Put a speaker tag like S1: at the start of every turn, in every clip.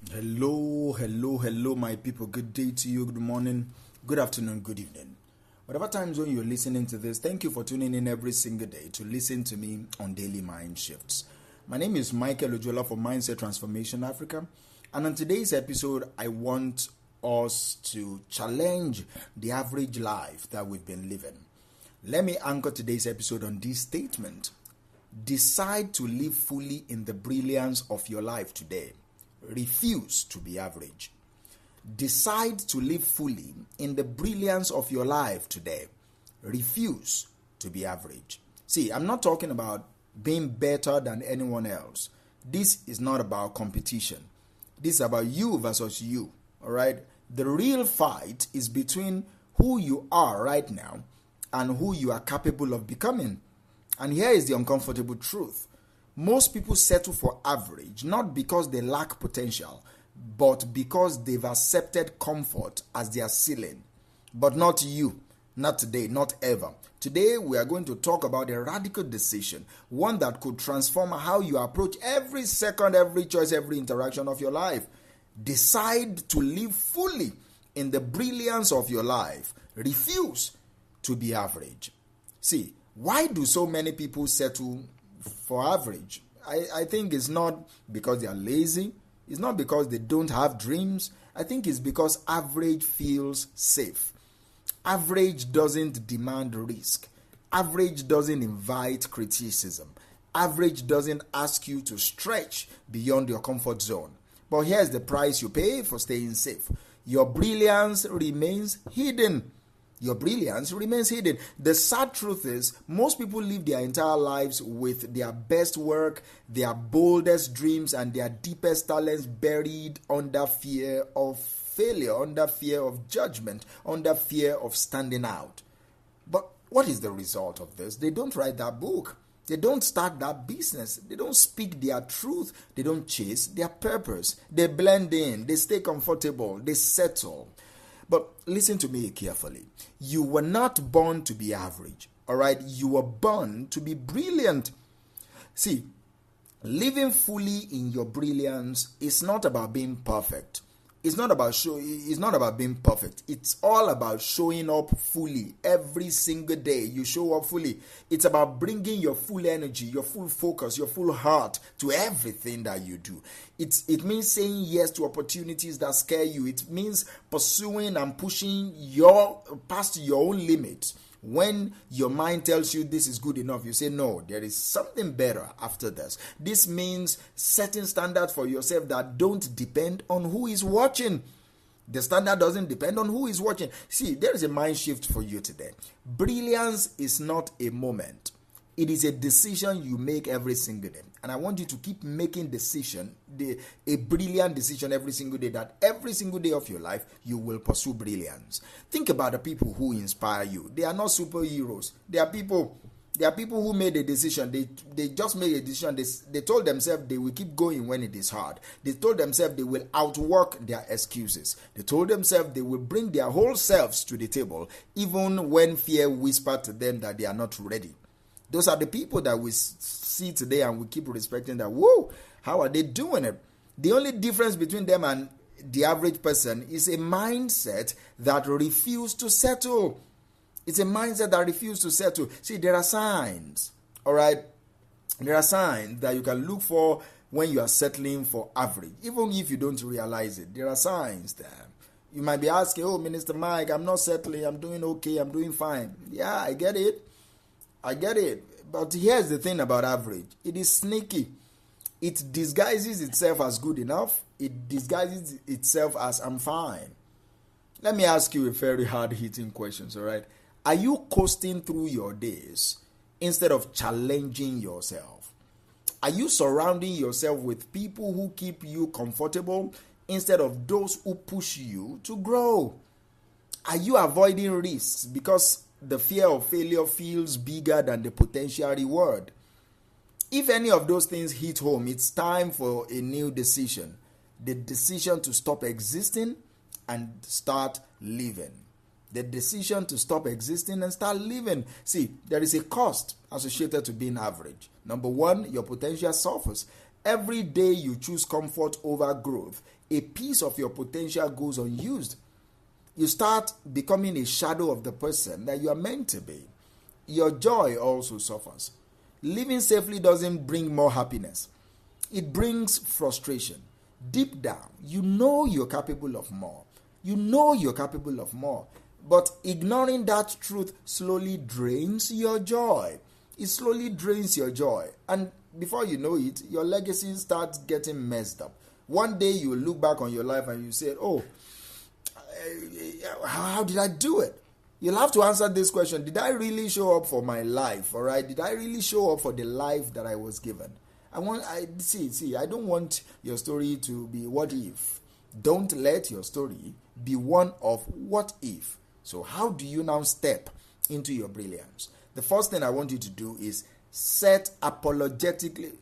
S1: Hello, my people. Good day to you, good morning, good afternoon, good evening. Whatever time zone you're listening to this, thank you for tuning in every single day to listen to me on Daily Mind Shifts. My name is Michael Ojola for Mindset Transformation Africa, and on today's episode, I want us to challenge the average life that we've been living. Let me anchor today's episode on this statement. Decide to live fully in the brilliance of your life today. Refuse to be average. Decide to live fully in the brilliance of your life today. Refuse to be average. See, I'm not talking about being better than anyone else. This is not about competition. This is about you versus you. All right? The real fight is between who you are right now and who you are capable of becoming. And here is the uncomfortable truth. Most people settle for average, not because they lack potential, but because they've accepted comfort as their ceiling. But not you, not today, not ever. Today, we are going to talk about a radical decision, one that could transform how you approach every second, every choice, every interaction of your life. Decide to live fully in the brilliance of your life. Refuse to be average. See, why do so many people settle for average? I think it's not because they are lazy. It's not because they don't have dreams. I think it's because average feels safe. Average doesn't demand risk. Average doesn't invite criticism. Average doesn't ask you to stretch beyond your comfort zone. But here's the price you pay for staying safe. Your brilliance remains hidden. Your brilliance remains hidden. The sad truth is, most people live their entire lives with their best work, their boldest dreams, and their deepest talents buried under fear of failure, under fear of judgment, under fear of standing out. But what is the result of this? They don't write that book. They don't start that business. They don't speak their truth. They don't chase their purpose. They blend in. They stay comfortable. They settle. But listen to me carefully. You were not born to be average, all right? You were born to be brilliant. See, living fully in your brilliance is not about being perfect. It's not about being perfect. It's all about showing up fully every single day. You show up fully. It's about bringing your full energy, your full focus, your full heart to everything that you do. It means saying yes to opportunities that scare you. It means pursuing and pushing past your own limits. When your mind tells you this is good enough, you say, no, there is something better after this. This means setting standards for yourself that don't depend on who is watching. The standard doesn't depend on who is watching. See, there is a mind shift for you today. Brilliance is not a moment. It is a decision you make every single day. And I want you to keep making a brilliant decision every single day, that every single day of your life, you will pursue brilliance. Think about the people who inspire you. They are not superheroes. They are people who made a decision. They just made a decision. They told themselves they will keep going when it is hard. They told themselves they will outwork their excuses. They told themselves they will bring their whole selves to the table, even when fear whispered to them that they are not ready. Those are the people that we see today and we keep respecting that. Whoa, how are they doing it? The only difference between them and the average person is a mindset that refuses to settle. It's a mindset that refuses to settle. See, there are signs, all right? There are signs that you can look for when you are settling for average, even if you don't realize it. There are signs there. You might be asking, oh, Minister Mike, I'm not settling. I'm doing okay. I'm doing fine. Yeah, I get it. But here's the thing about average. It is sneaky. It disguises itself as good enough. It disguises itself as I'm fine. Let me ask you a very hard-hitting question, all right? Are you coasting through your days instead of challenging yourself? Are you surrounding yourself with people who keep you comfortable instead of those who push you to grow? Are you avoiding risks because the fear of failure feels bigger than the potential reward? If any of those things hit home, it's time for a new decision. The decision to stop existing and start living. The decision to stop existing and start living. See, there is a cost associated to being average. Number one, your potential suffers. Every day you choose comfort over growth, a piece of your potential goes unused. You start becoming a shadow of the person that you are meant to be. Your joy also suffers. Living safely doesn't bring more happiness. It brings frustration. Deep down, you know you're capable of more. You know you're capable of more. But ignoring that truth slowly drains your joy. It slowly drains your joy. And before you know it, your legacy starts getting messed up. One day you look back on your life and you say, oh, how did I do it? You'll have to answer this question. Did I really show up for my life? All right. Did I really show up for the life that I was given? I don't want your story to be what if. Don't let your story be one of what if. So how do you now step into your brilliance? The first thing I want you to do is set unapologetically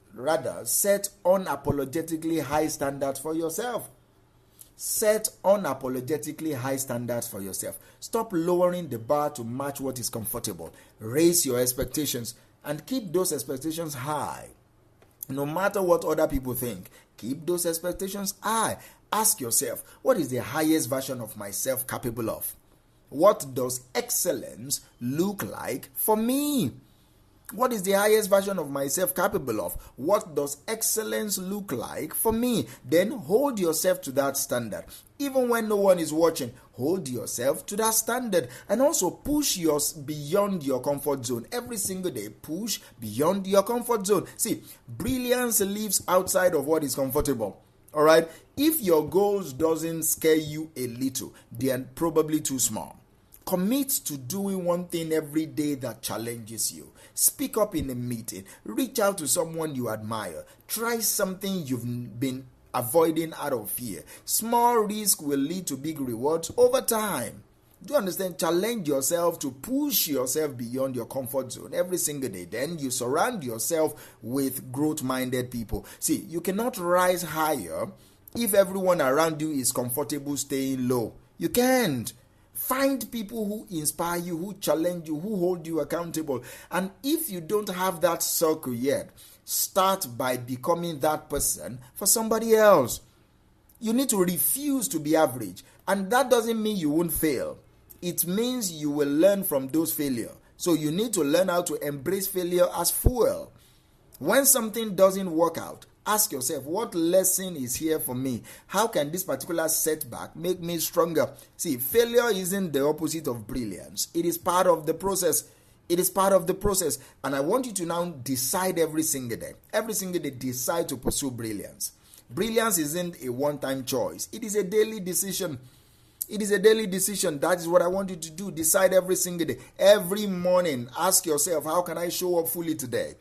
S1: high standards for yourself. Set unapologetically high standards for yourself. Stop lowering the bar to match what is comfortable. Raise your expectations and keep those expectations high. No matter what other people think, keep those expectations high. Ask yourself, what is the highest version of myself capable of? What does excellence look like for me? What is the highest version of myself capable of? What does excellence look like for me? Then hold yourself to that standard. Even when no one is watching, hold yourself to that standard. And also push beyond your comfort zone. Every single day, push beyond your comfort zone. See, brilliance lives outside of what is comfortable. All right? If your goals doesn't scare you a little, they are probably too small. Commit to doing one thing every day that challenges you. Speak up in a meeting. Reach out to someone you admire. Try something you've been avoiding out of fear. Small risk will lead to big rewards over time. Do you understand? Challenge yourself to push yourself beyond your comfort zone every single day. Then you surround yourself with growth-minded people. See, you cannot rise higher if everyone around you is comfortable staying low. You can't. Find people who inspire you, who challenge you, who hold you accountable. And if you don't have that circle yet, start by becoming that person for somebody else. You need to refuse to be average. And that doesn't mean you won't fail. It means you will learn from those failures. So you need to learn how to embrace failure as fuel. When something doesn't work out, ask yourself, what lesson is here for me? How can this particular setback make me stronger? See, failure isn't the opposite of brilliance. It is part of the process. It is part of the process. And I want you to now decide every single day. Every single day, decide to pursue brilliance. Brilliance isn't a one-time choice. It is a daily decision. It is a daily decision. That is what I want you to do. Decide every single day. Every morning, ask yourself, how can I show up fully today?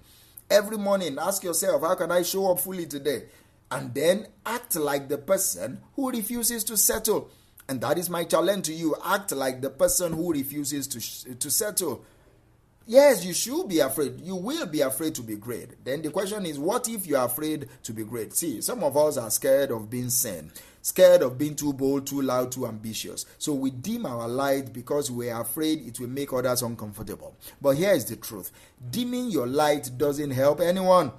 S1: Every morning, ask yourself, how can I show up fully today? And then act like the person who refuses to settle. And that is my challenge to you. Act like the person who refuses to settle. Yes, you should be afraid. You will be afraid to be great. Then the question is, what if you are afraid to be great? See, some of us are scared of being seen. Scared of being too bold, too loud, too ambitious. So we dim our light because we are afraid it will make others uncomfortable. But here is the truth. Dimming your light doesn't help anyone.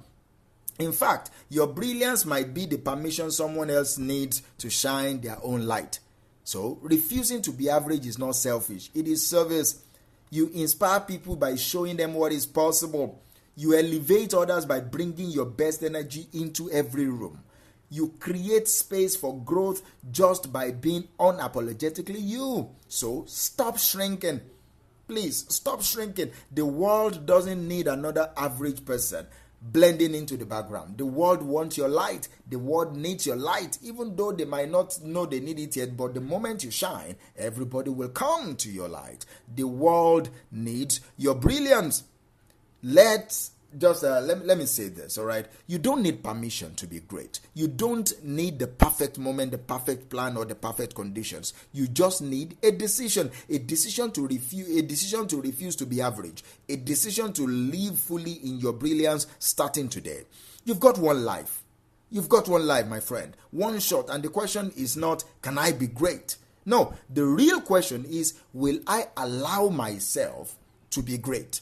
S1: In fact, your brilliance might be the permission someone else needs to shine their own light. So refusing to be average is not selfish. It is service. You inspire people by showing them what is possible. You elevate others by bringing your best energy into every room. You create space for growth just by being unapologetically you. So stop shrinking. Please, stop shrinking. The world doesn't need another average person blending into the background. The world wants your light. The world needs your light, even though they might not know they need it yet. But the moment you shine, everybody will come to your light. The world needs your brilliance. Let me say this, all right? You don't need permission to be great. You don't need the perfect moment, the perfect plan, or the perfect conditions. You just need a decision to refuse to be average, a decision to live fully in your brilliance starting today. You've got one life. You've got one life, my friend. One shot, and the question is not, can I be great? No, the real question is, will I allow myself to be great?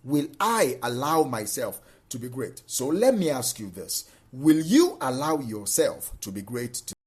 S1: Will I allow myself to be great? So let me ask you this. Will you allow yourself to be great today?